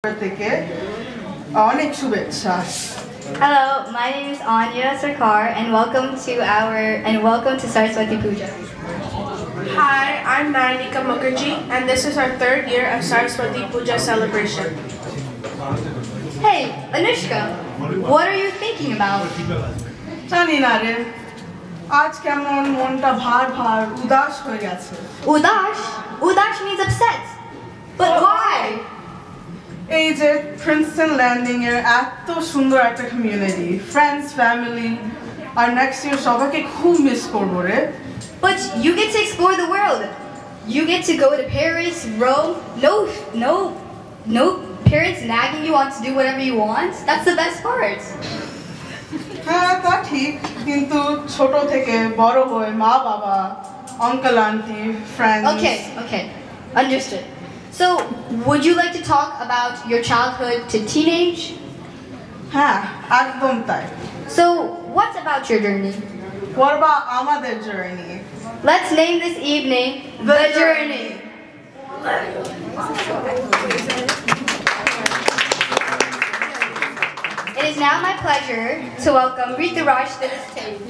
Hello, my name is Anya Sarkar and welcome to Saraswati Puja. Hi, I'm Nayanika Mukherjee and this is our third year of Saraswati Puja celebration. Hey, Anushka, what are you thinking about? জানি না রে আজ কেমন মনটা ভার ভার উদাস হয়ে গেছে Udash? Udash means upset. But why? এই যে প্রিন্সটন ল্যান্ডিং এর এত সুন্দর একটা কমিউনিটি ফ্রেন্ডস ফ্যামিলি আর নেক্সট ইয়ার সবাইকে খুব মিস করব রে But you get to explore the world. You get to go to Paris, Rome. No parents nagging you on to do whatever you want. That's the best part. হ্যাঁ তা ঠিক কিন্তু ছোট থেকে বড় হয়ে মা বাবা uncle aunty friends Okay. Understood. So, would you like to talk about your childhood to teenage? হ্যাঁ একদম তাই So, what's about your journey? What about আমাদের journey? Let's name this evening The Journey. It is now my pleasure to welcome Rita Raj to the stage.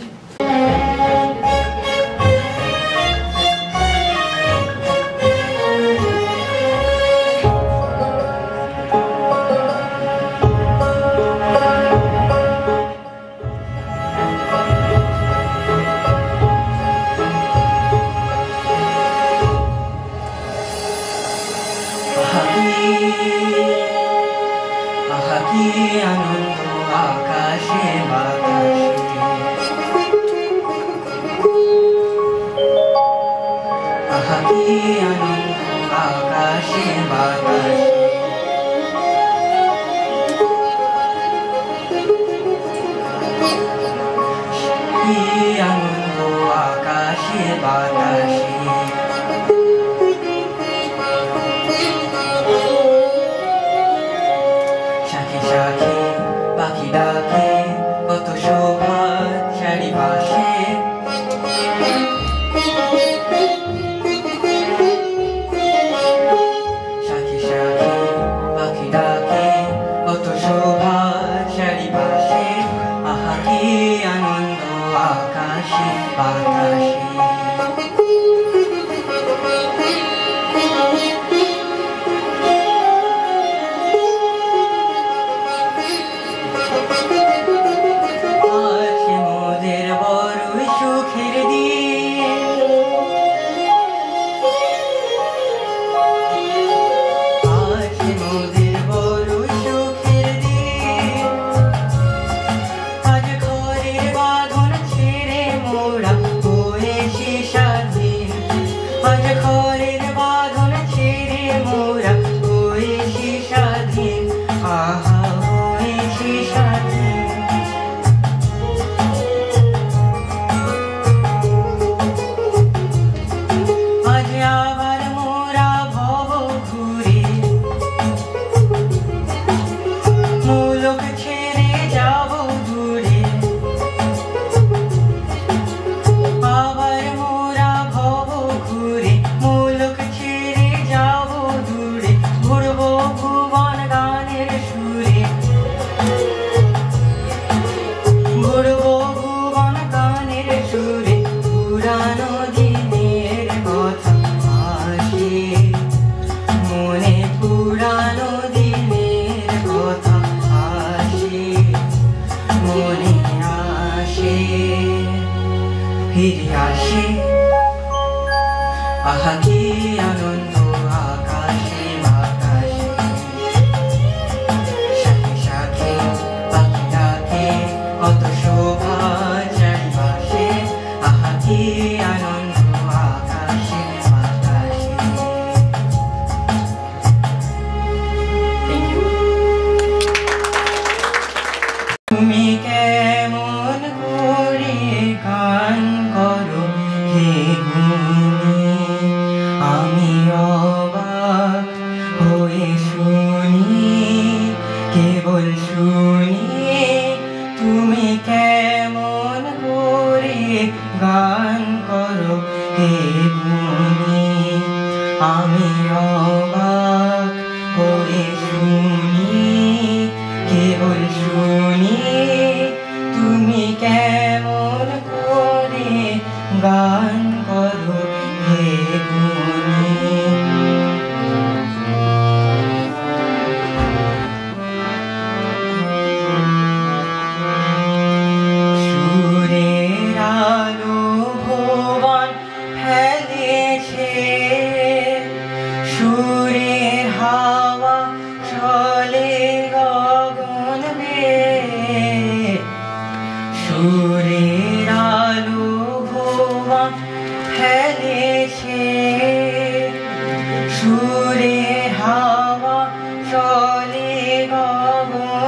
আমি অবাক হয়ে শুনি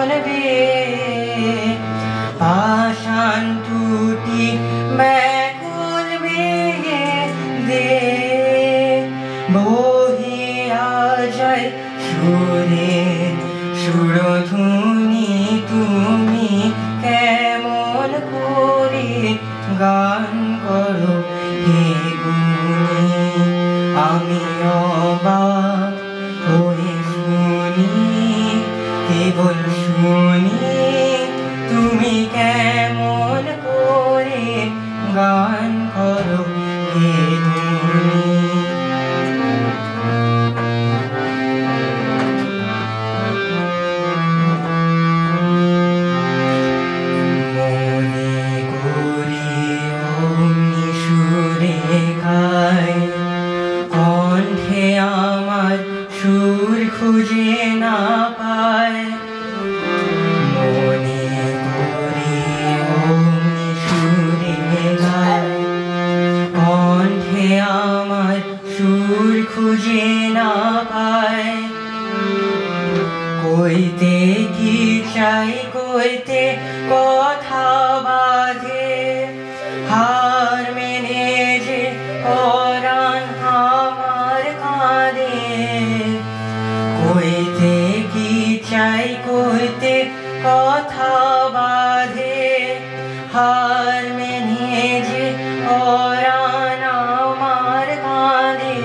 মন বেয়ে আশান টুটি ব্যাকুল বেগে দে বহিয়া যায় সুরে সুরধুনি তুমি কেমন করে গান করো হে গুণী আমি অবাক হয়ে শুনি কেবল শুনি তুমি কেমন করে গান করো হে গুণী খুঁজে না পায় মনে করি অমনি সুরে গায় কণ্ঠে আমার সুর খুঁজে না পায় কইতে কি চাই কইতে কথা বাঁধে হার মেনে যে পরাণ আমার কাঁদে কইতে কি চাই কইতে কথা বাঁধে হার মেনে যে পরাণ আমার কাঁদে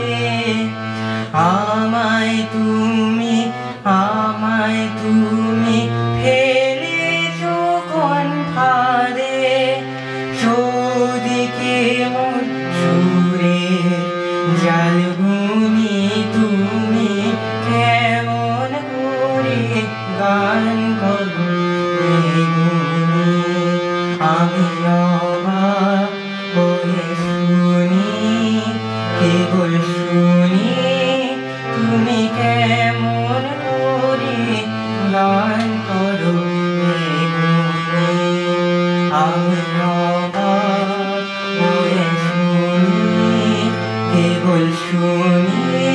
আমায় তুমি ফেলেছো কোন ফাঁদে চৌদিকে মন সুরে জালগুনি তুমি কেমন করে গান করো হে গুণী আমি অবাক হয়ে শুনি কেবল শুনি তুমি কেমন করে গান করো হে গুণী আমি অবাক হয়ে শুনি কেবল শুনি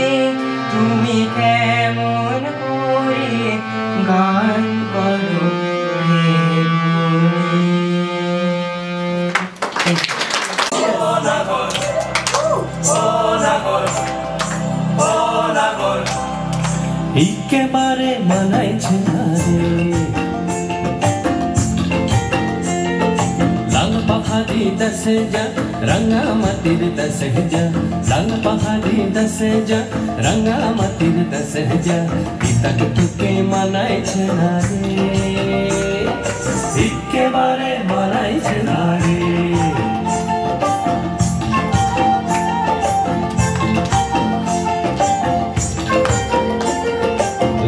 তুমি কেমন করে গান করো হে গুণী একেবারে মানাইছে না রে লাল পাহাড়ি দশে যা রঙ্গামাটির দশে যা লাল পাহাড়ি দশে যা রঙ্গামাটির দশে যা পিতাক তোকে মানাইছে না রে একেবারে মানাইছে না রে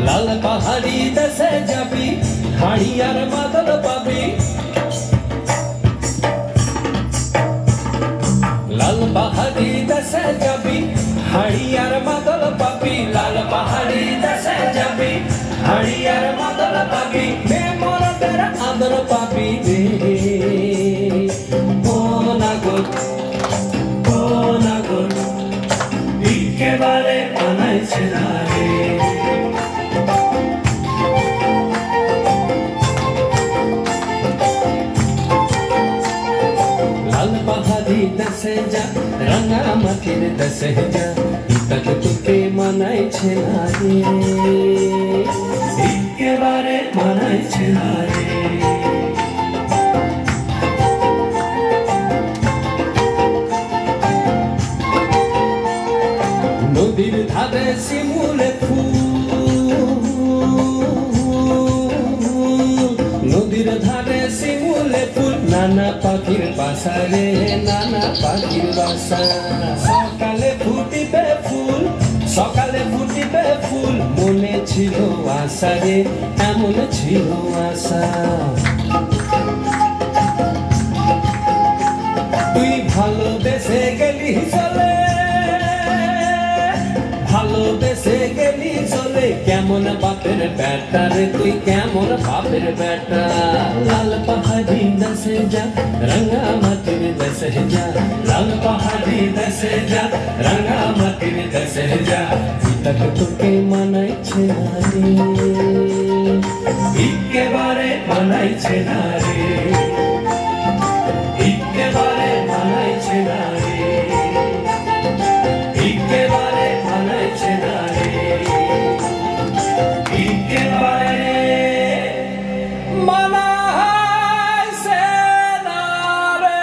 লাল পাহাড়ি দশে যাবি হাড়িয়ার মাদল পাবি লাল পাহাড়ি দশে যাবি হাড়িয়ার মাদল পাবি লাল পাহাড়ি দশে যাবি হাড়িয়ার মাদল পাবি বে মরদের আদর পাবি রে ও নাগর একেবারে মানাইছে না রে लाल पहाड़ी दशे जा रंगामाटीर दशे जा इतक तुके मानाइছে না রে একেবারে মানাইছে না রে নদীর ধারে শিমুলে ফুল নদীর ধারে শিমুলে ফুল নানা পাখির বাসা রে নানা পাখির বাসা সকালে ফুটিবে ফুল মনে ছিল আশা রে এমন ছিল আশা তুই ভালোবেসে গেলি চলে ভালোবেসে গেলি চলে কেমন বাপের বেটা রে তুই কেমন বাপের বেটা লাল পাহাড়ি দশে যা রঙ্গামাটির দশে যা লাল পাহাড়ি দশে যা রঙ্গামাটির দশে যা পিতাক তোকে মানাইছে না রে মানাইছে না রে একেবারে মানাইছে না রে একেবারে মানাইছে না রে একেবারে মানাইছে না রে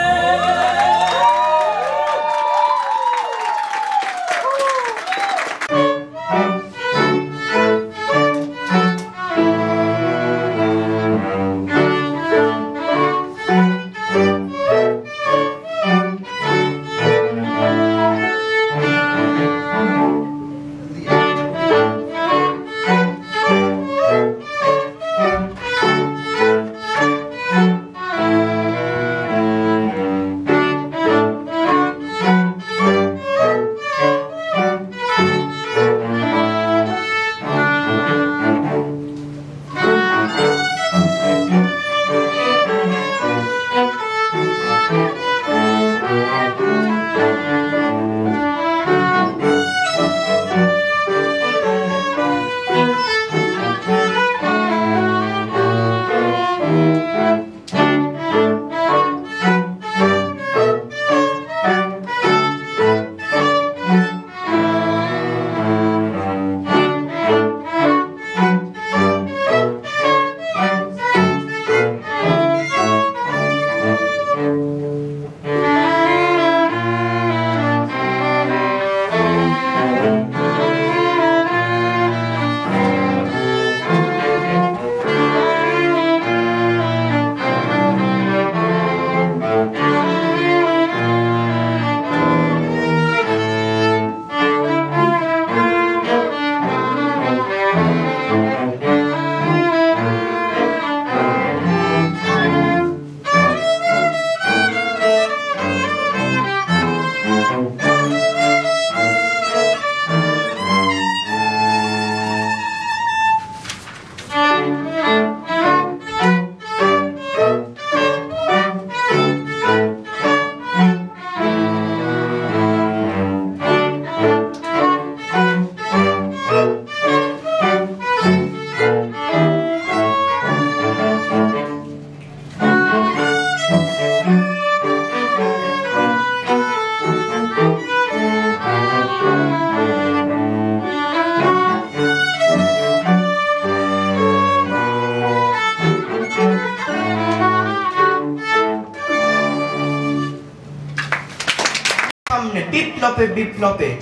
বিপ্লবে বিপ্লবে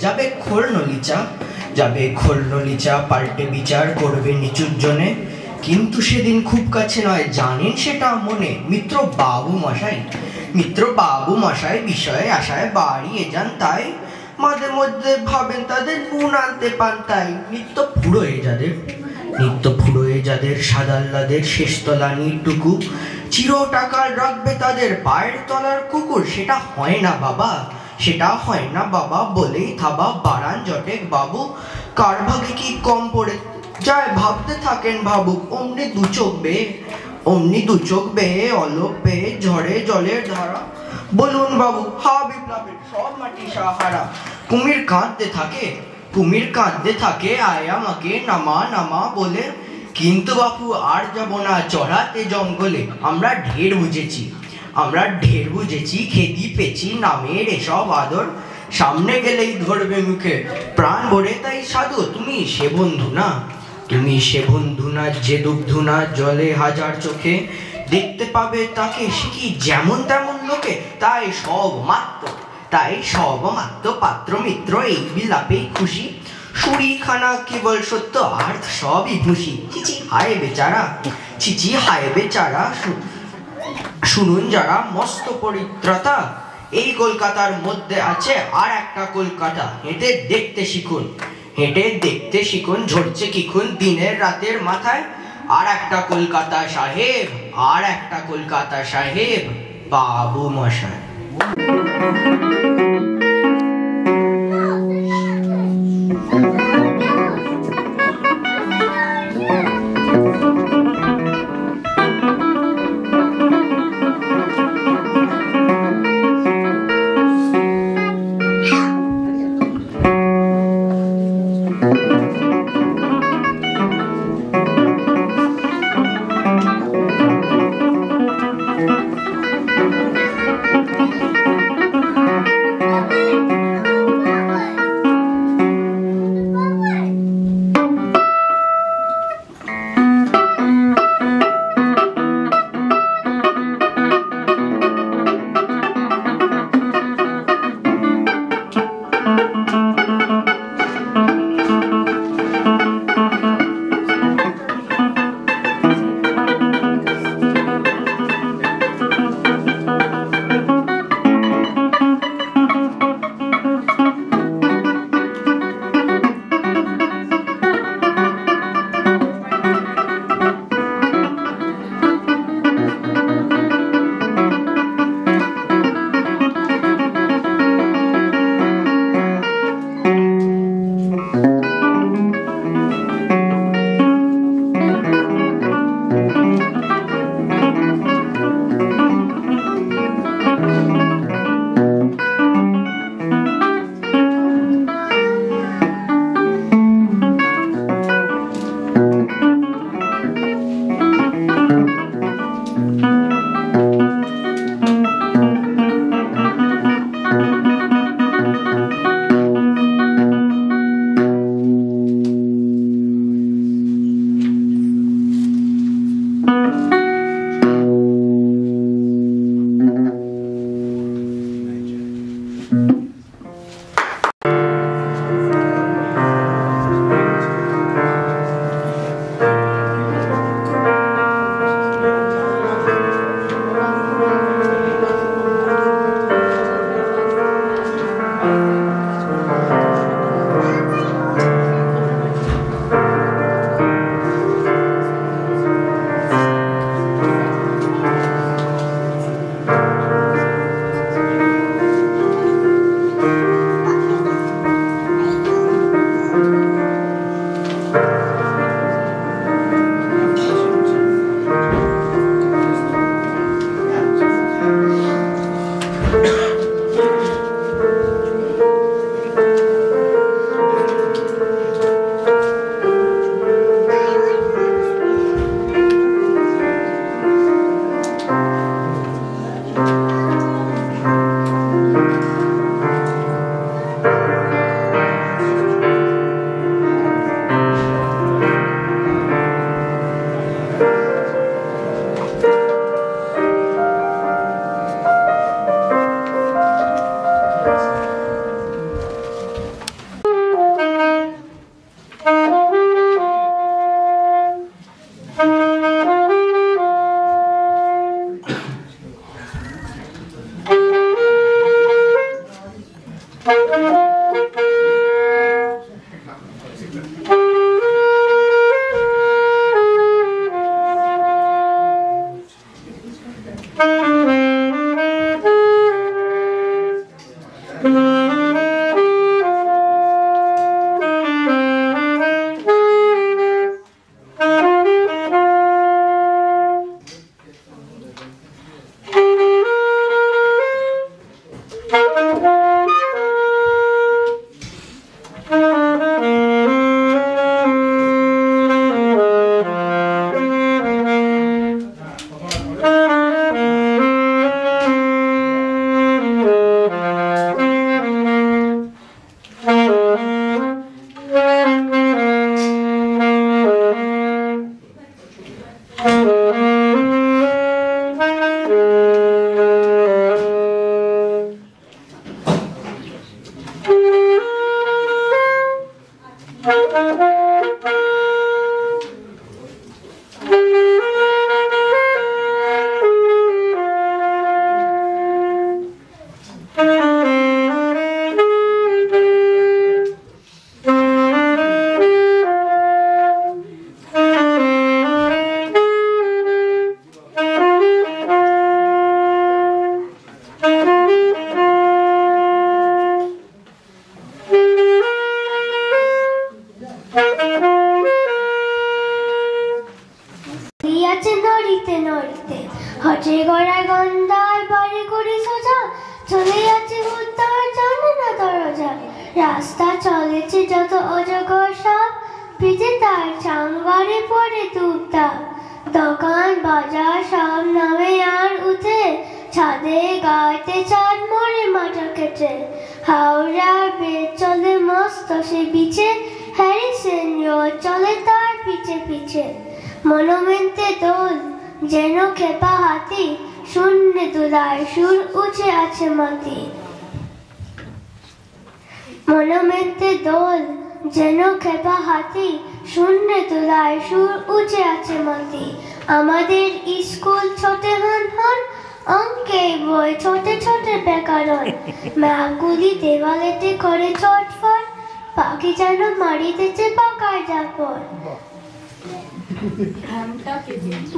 যাবে খোলনলিচা পাল্টে বিচার করবে নিচুর জনে কিন্তু সেদিন খুব কাছে নয় জানেন সেটা মনে মিত্র বাবু মশাই বিষয়ে আশায় বাড়িয়ে যান তাই মাঝে মধ্যে ভাবেন তাদের নুন আনতে পান তাই নিত্য ফুড়োয়ে যাদের সাদাল্লাদের শেষ তলানিটুকু চির টাকার রাখবে তাদের পায়ের তলার কুকুর সেটা হয় না বাবা বলেই থাবা বাড়ান জটেক বাবু কার ভাগে কি কম পড়ে যায় ভাবতে থাকেন ভাবুক অমনি দু চোখ বেয়ে অলপ বেয়ে ঝড়ে জলের ধারা বলুন বাবু হা বিপ্লবের সব মাটি সাহারা কুমির কাঁদতে থাকে আয় আমাকে নামা বলে কিন্তু বাপু আর যাব না চড়াতে জঙ্গলে আমরা ঢের বুঝেছি খেদি পেছি নামের এসব আদর সামনে গেলেই ধরবে মুখে প্রাণ ভরে তাই সাধু তুমি সে বন্ধু না যে দুগ্ধু না জলে হাজার চোখে দেখতে পাবে তাকে সে কি যেমন তেমন লোকে তাই সব মাত্র পাত্র মিত্র এই বিলাপেই খুশি সুরিখানা কেবল সত্য আর সবই খুশি চিচি হায় বেচারা শুনুন যারা মস্ত পরিত্রাতা এই কলকাতার মধ্যে আছে আর একটা কলকাতা হেঁটে দেখতে শিখুন ঝরছে কিখুন দিনের রাতের মাথায় আর একটা কলকাতা সাহেব বাবু মশাই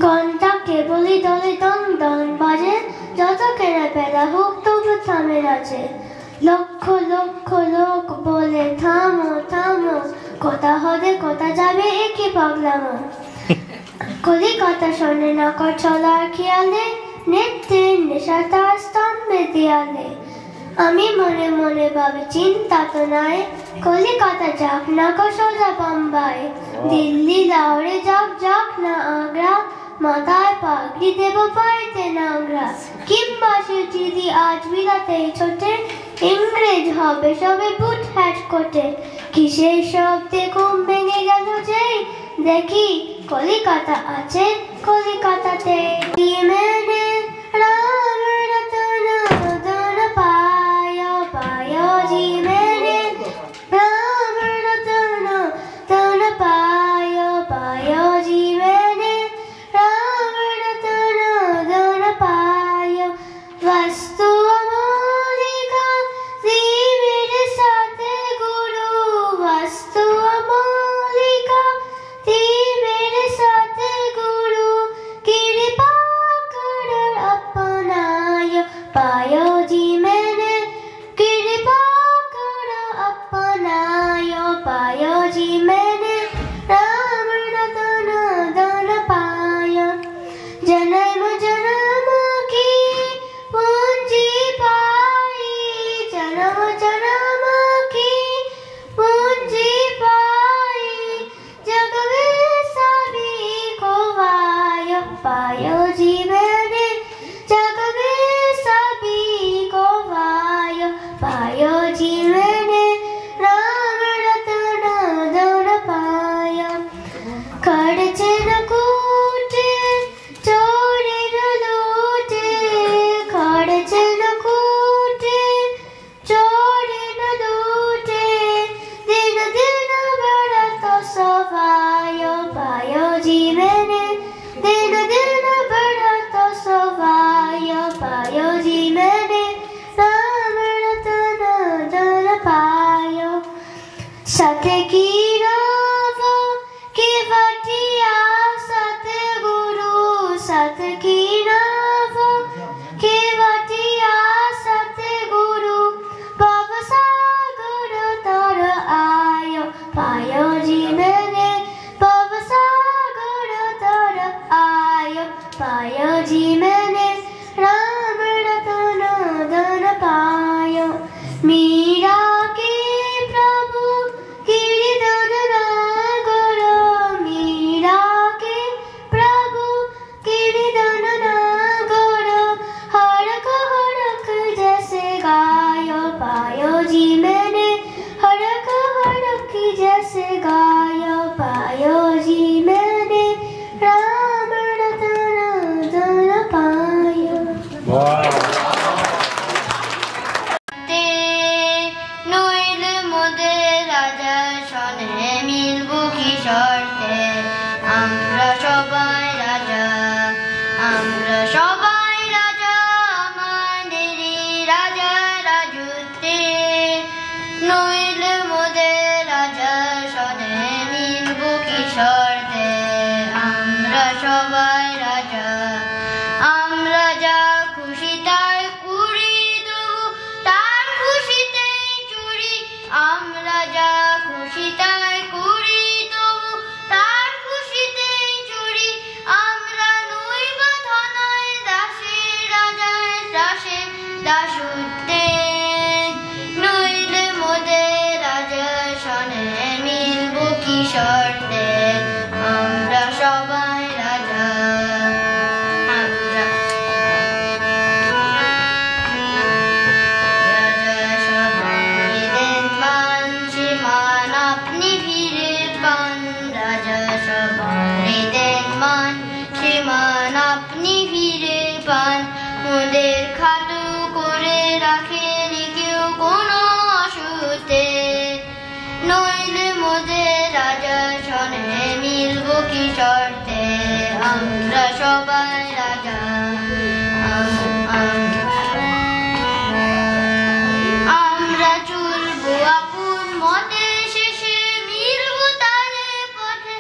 ঘন্টা কেবলই দলে দং দং বাজে, যত কেনা পেলা হোক তবু থামে নাচে। লক্ষ লক্ষ লোক বলে থামো থামো, কোথা হবে কোথা যাবে একই পাগলামো। কলিকাতা শোনে না কর চলার খেয়ালে, নৃত্যের নেশা তার স্তম্ভে দেয়ালে। আমি মনে মনে ভাবি চিন্তা তো নাই, কলিকাতা যাক না কো সোজা বোম্বাই। দিল্লি লাহোরে যাক যাক না আগ্রা, মাথায় পাগড়ি দেব পাইতে নাংরা। কিংবা সে যদি আজ বিলাতেই ছোটে, ইংরেজ হবে সবে বুট হ্যাট কোটে। কিসের শব্দে ঘুম ভেঙে গেল যেই, দেখি কলিকাতা আছে কলিকাতাতে। মেনে রাম রতন রতন পায় পায় জি, মেনে রাম রতন রতন পায় পায় জি, মেনে राम रतन धन पाय। वस्तु अमूलिका थी मेरे साथ गुरु, वस्तु अमूलिका थी मेरे साथ गुरु। कृपा कर अपनाय पायो जी मैंने, कृपा कर अपनाय पायो जी मैंने। राम रतन धन पाय। जन्म जन्म की पूंजी पाई, जन्म जन्म की पूंजी पाई। जग में सभी को वाय पायो जी मैंने, जग में सभी को वाय पायो जी मैंने। राम रतन धन पाय। खड़चे न कूटे चोरे न लूटे, खड़चे न कूटे चोरे न लूटे। दिन दिन बड़ा तो सवायो पायो जी मैंने, सत की नाव केवटिया सतगुरु भवसागर तर आयो पायो जी मैंने भवसागर तर आयो पायो जी मैंने राम रतन धन पायो मीरा के प्रभु गिरिधर नागर मीरा के प्रभु गिरिधर नागर हरक हरक जैसे गायो पायो जी मैंने हरक हरक जैसे गायो पायो जी मैंने राम रतन धन पायो নইল মোদের রাজা সনে মিলব কি শর্তে আমরা সবাই রাজা আমাদেরই রাজা রাজত্বে নইল মোদের রাজা সনে মিলব কি শর্তে আমরা সবাই রাজা আমরা যা খুশি তাই করি দেবো তার খুশিতে চুরি আমরা যা খুশি তাই করি দেবো তার খুশিতে চুরি আমরা নই বাধা নয় দাসে রাজায় দাসে দাসত্বে নইলে মোদের রাজা সনে মিলব কি শর্তে আমরা সবাই রাজা আপনি ফিরে পান মোদের খাটো করে রাখেন কেউ কোনো অসুতে নইলে মোদের রাজা সনে মিলব কি শর্তে আমরা সবাই রাজা আমরা চলবো আপন মতে শেষে মিলব তারে পথে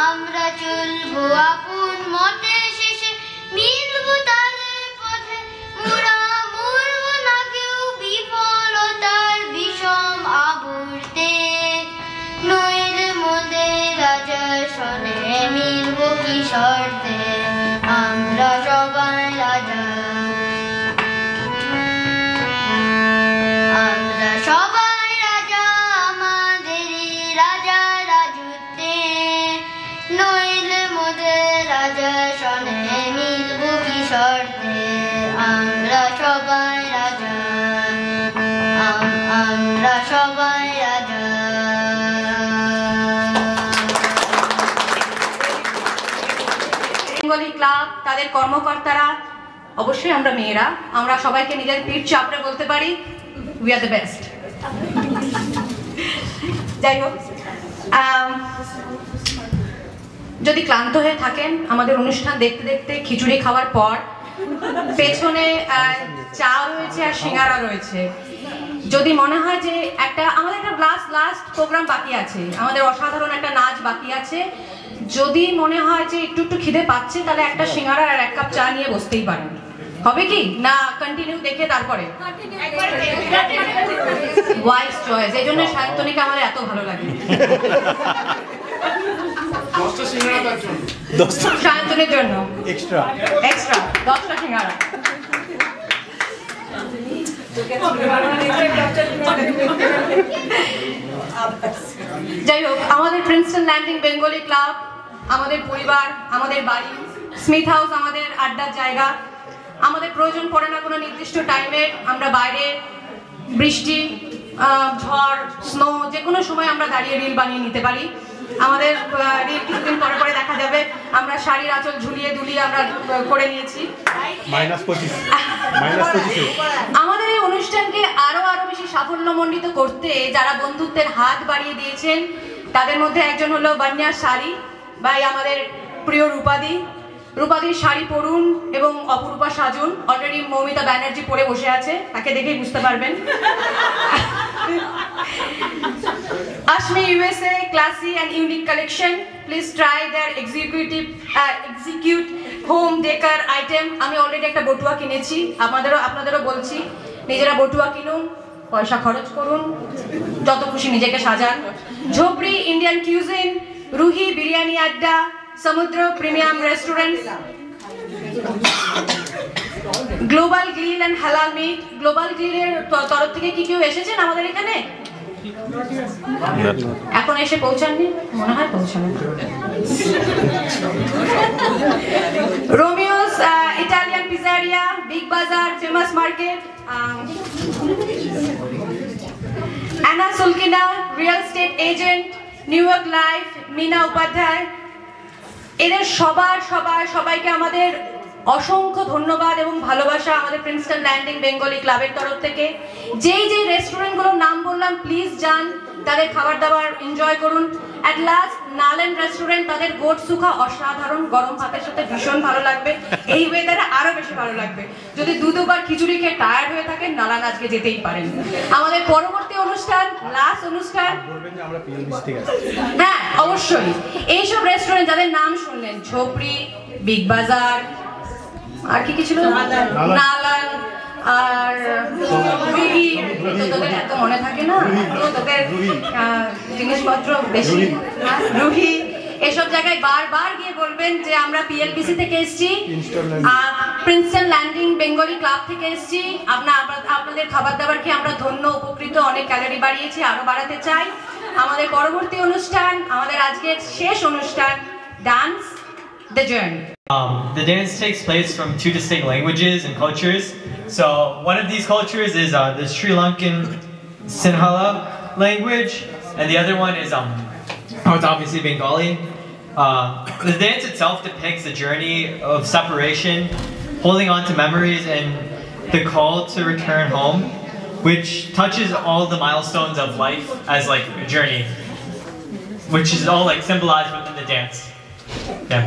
আমরা চলবো আপন মতে শেষে মিলব তারে পথে মোরা মরব না কেউ বিফলতার বিষম আবর্তে নইলে মোদের রাজা সনে মিলব কি শর্তে আমরা সবাই রাজা আমরা সবাই রাজা আমাদেরই রাজা রাজত্বে নইলে মোদের রাজা সনে মিলব কি শর্তে আমরা সবাই রাজা আমরা সবাই রাজা বেঙ্গলি ক্লাব তাদের কর্মকর্তারা অবশ্যই আমরা মেয়েরা আমরা সবাইকে নিজের পিঠ চাপড়ে বলতে পারি উই আর দ্য বেস্ট যাই হোক যদি ক্লান্ত হয়ে থাকেন আমাদের অনুষ্ঠান দেখতে দেখতে খিচুড়ি খাওয়ার পর পেছনে চা রয়েছে আর সিঙ্গারা রয়েছে যদি মনে হয় যে আমাদের একটা লাস্ট প্রোগ্রাম বাকি আছে আমাদের অসাধারণ একটা নাচ বাকি আছে যদি মনে হয় যে একটু খিদে পাচ্ছে তাহলে একটা সিঙ্গারা আর এক কাপ চা নিয়ে বসতেই পারেন হবে কি না কন্টিনিউ দেখে তারপরে ওয়াইস চয়েস এই জন্য সায়ন্তনীকে আমাদের এত ভালো লাগে সায়ন্তনের জন্য এক্সট্রা 10টা সিঙ্গারা যাই হোক আমাদের প্রিন্সটন ল্যান্ডিং বেঙ্গলি ক্লাব আমাদের পরিবার আমাদের বাড়ি স্মিথ হাউস আমাদের আড্ডার জায়গা আমাদের প্রয়োজন পড়ে না কোনো নির্দিষ্ট টাইমে আমরা বাইরে বৃষ্টি ঝড় স্নো যে কোনো সময় আমরা দাঁড়িয়ে রিল বানিয়ে নিতে পারি আমাদের রিল কিছুদিন পরে পরে দেখা যাবে আমরা শাড়ির আঁচল ঝুলিয়ে দুলিয়ে আমরা করে নিয়েছি আমাদের এই অনুষ্ঠানকে আরো বেশি সাফল্যমণ্ডিত করতে যারা বন্ধুত্বের হাত বাড়িয়ে দিয়েছেন তাদের মধ্যে একজন হলো বন্যা শাড়ি ভাই আমাদের প্রিয় রূপাদির শাড়ি পরুন এবং অপরূপা সাজুন অলরেডি মৌমিতা ব্যানার্জি পরে বসে আছে তাকে দেখেই বুঝতে পারবেন Ashmi USA classy and unique collection please try their execute home decker item. আমি অলরেডি একটা বটুয়া কিনেছি, আপনাদেরও বলছি নিজেরা বটুয়া কিনুন, পয়সা খরচ করুন, যত খুশি নিজেকে সাজান। ঝোপড়ি ইন্ডিয়ান কিউজিন, রুহি বিরিয়ানি আড্ডা, সমুদ্র premium restaurant, global grill and হালাল মিট। গ্লোবাল গ্রিলের তরফ থেকে কি কেউ এসেছেন আমাদের এখানে? এখন এসে পৌঁছাননি, মনে হয় পৌঁছানো। Romeo's Italian pizzeria, Big Bazaar, famous market, Anna Sulkina real estate agent, New York Life, Meena Upadhyay. এদের সবাইকে আমাদের অসংখ্য ধন্যবাদ এবং ভালোবাসা আমাদের প্রিন্সটন ল্যান্ডিং বেঙ্গলি ক্লাবের তরফ থেকে। যেই রেস্টুরেন্টগুলোর নাম বললাম প্লিজ যান, তাদের খাবার দাবার এনজয় করুন। অ্যাট লাস্ট নালেন রেস্টুরেন্ট, তাদের গোট সুখা অসাধারণ, গরম ভাতের সাথে ভীষণ ভালো লাগবে, এই ওয়েদারে আরো বেশি ভালো লাগবে। যদি দুবার খিচুড়ি খেয়ে টায়ার্ড হয়ে থাকেন, নালান আজকে যেতেই পারেন। আমাদের পরবর্তী অনুষ্ঠান, লাস্ট অনুষ্ঠান, হ্যাঁ অবশ্যই এইসব রেস্টুরেন্ট যাদের নাম শুনলেন, ঝোপড়ি, বিগ বাজার, আর কি ছিল, নালান, আর রুহি, তোদের এত মনে থাকে না, তোদের জিনিসপত্র বেশি, রুহি, এসব জায়গায় বারবার গিয়ে বলবেন যে আমরা পিএলবিসি থেকে এসেছি, প্রিন্সটন ল্যান্ডিং বেঙ্গলি ক্লাব থেকে এসেছি। আপনাদের খাবার দাবার খেয়ে আমরা ধন্য, উপকৃত, অনেক ক্যালোরি বাড়িয়েছি, আরো বাড়াতে চাই। আমাদের পরবর্তী অনুষ্ঠান, আমাদের আজকের শেষ অনুষ্ঠান, dance the journey. The dance takes place from two distinct languages and cultures. So one of these cultures is the Sri Lankan Sinhala language, and the other one is it's obviously Bengali. The dance itself depicts the journey of separation, holding on to memories, and the call to return home, which touches all the milestones of life as like a journey, which is all like symbolized within the dance. Yeah.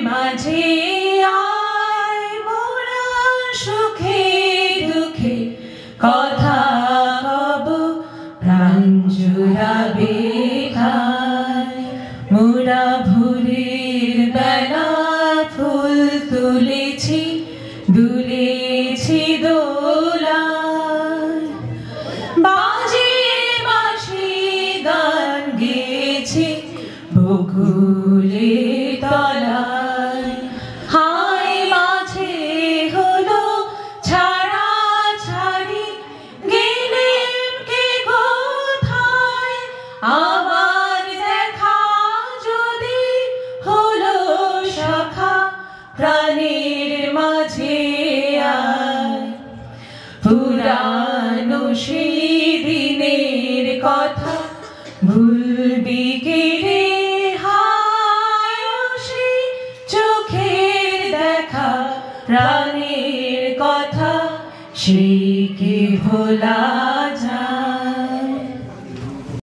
মাঝে আয় মোরা সুখে দুঃখে পুরানো সেই দিনের কথা ভুলবি কে রে হায় সেই চোখের দেখা প্রাণের কথা সেই কি ভোলা